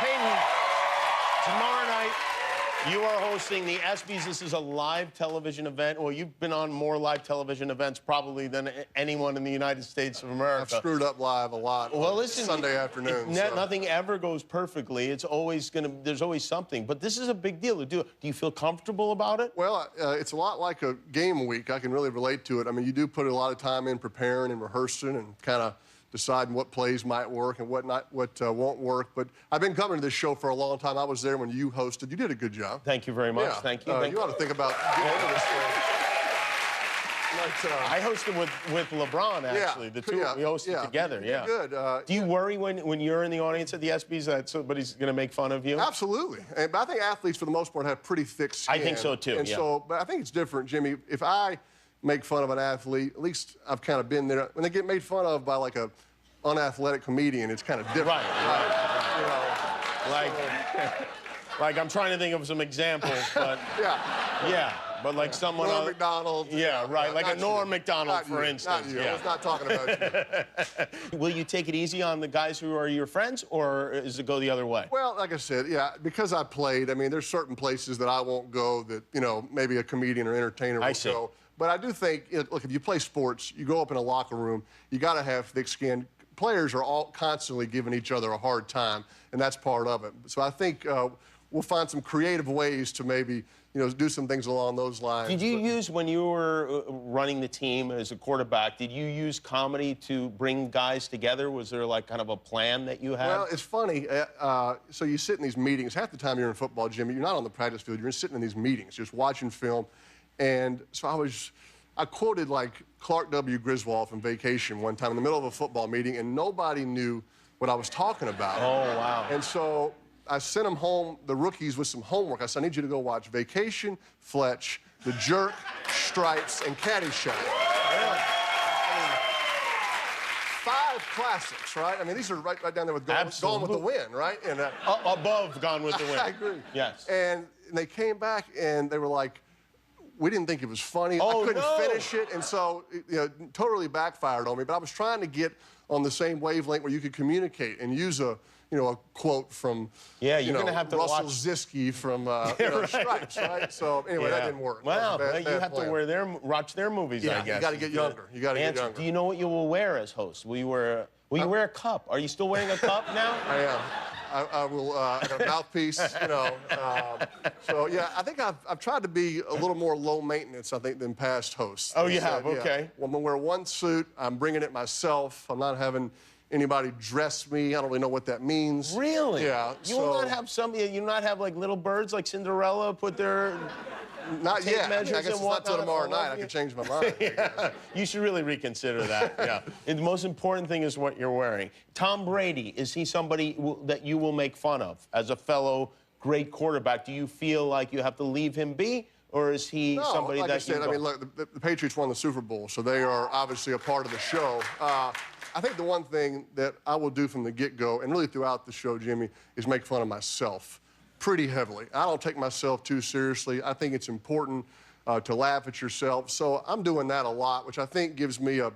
Peyton, tomorrow night, you are hosting the ESPYs. This is a live television event. Well, you've been on more live television events probably than anyone in the United States of America. I've screwed up live a lot. Well, listen, Sunday afternoon. Nothing ever goes perfectly. It's always there's always something. But this is a big deal to do. Do you feel comfortable about it? Well, it's a lot like a game week. I can really relate to it. I mean, you do put a lot of time in preparing and rehearsing and kind of deciding what plays might work and what won't work. But I've been coming to this show for a long time. I was there when you hosted. You did a good job. Thank you very much. Yeah. Thank you. You ought to think about getting into this thing. I hosted with LeBron, actually. The two, we hosted together, yeah. Good. Do you worry when you're in the audience at the ESPYs that somebody's going to make fun of you? Absolutely. But I think athletes, for the most part, have pretty thick skin. I think so, too, And so, but I think it's different, Jimmy. If I make fun of an athlete, at least I've kind of been there. When they get made fun of by, like, a unathletic comedian, it's kind of different. Right. You know, like I'm trying to think of some examples, but yeah, but like someone Norm Macdonald. Like a Norm Macdonald, for instance. Not you. I was not talking about you. Will you take it easy on the guys who are your friends, or does it go the other way? Well, like I said, because I played, I mean, there's certain places that I won't go that, you know, maybe a comedian or entertainer will go. But I do think, look, if you play sports, you go up in a locker room, you got to have thick skin. Players are all constantly giving each other a hard time, and that's part of it. So I think we'll find some creative ways to maybe, you know, do some things along those lines. Did you use, when you were running the team as a quarterback, did you use comedy to bring guys together? Was there, like, kind of a plan that you had? Well, it's funny. So you sit in these meetings. Half the time you're in football, Jimmy, you're not on the practice field. You're sitting in these meetings, just watching film. And so I quoted, like, Clark W. Griswold from Vacation one time in the middle of a football meeting, and nobody knew what I was talking about. Oh, wow. And so I sent them home, the rookies, with some homework. I said, I need you to go watch Vacation, Fletch, The Jerk, Stripes, and Caddyshack. Yeah. I mean, 5 classics, right? I mean, these are right down there with Gone with the Wind, right? And, above Gone with the Wind. I agree. Yes. And they came back, and they were like, we didn't think it was funny. I couldn't finish it, and so it totally backfired on me. But I was trying to get on the same wavelength where you could communicate and use a quote from Russell Ziskey from Stripes, right? So anyway, that didn't work. Wow, you have to watch their movies, I guess. You got to get younger. You got to get younger. Do you know what you will wear as host? Will you wear a cup? Are you still wearing a cup now? I am. I will. I got a mouthpiece, you know. So yeah, I think I've tried to be a little more low maintenance, I think, than past hosts. Oh, you have? Okay. Well, I'm gonna wear one suit. I'm bringing it myself. I'm not having anybody dress me. I don't really know what that means. Really? Yeah. You will not have you not have like little birds like Cinderella put their not yet. I guess it's not till tomorrow night. I could change my mind. You should really reconsider that. Yeah. The most important thing is what you're wearing. Tom Brady, is he somebody that you will make fun of as a fellow great quarterback? Do you feel like you have to leave him be, or is he somebody like that I said, I mean, look, the Patriots won the Super Bowl, so they are obviously a part of the show. I think the one thing that I will do from the get-go, and really throughout the show, Jimmy, is make fun of myself pretty heavily. I don't take myself too seriously. I think it's important to laugh at yourself. So I'm doing that a lot, which I think gives me a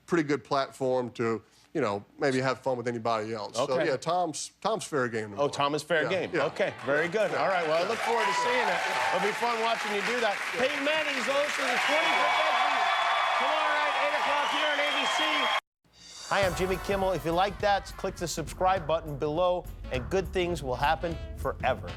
pretty good platform to, you know, maybe have fun with anybody else. Okay. So yeah, Tom's fair game tomorrow. Oh, Tom is fair game. Yeah. Okay, very good. All right, well, I look forward to seeing it. It'll be fun watching you do that. Peyton Manning's host of the 25th tomorrow night, 8 o'clock here on ABC. Hi, I'm Jimmy Kimmel. If you like that, click the subscribe button below, and good things will happen forever.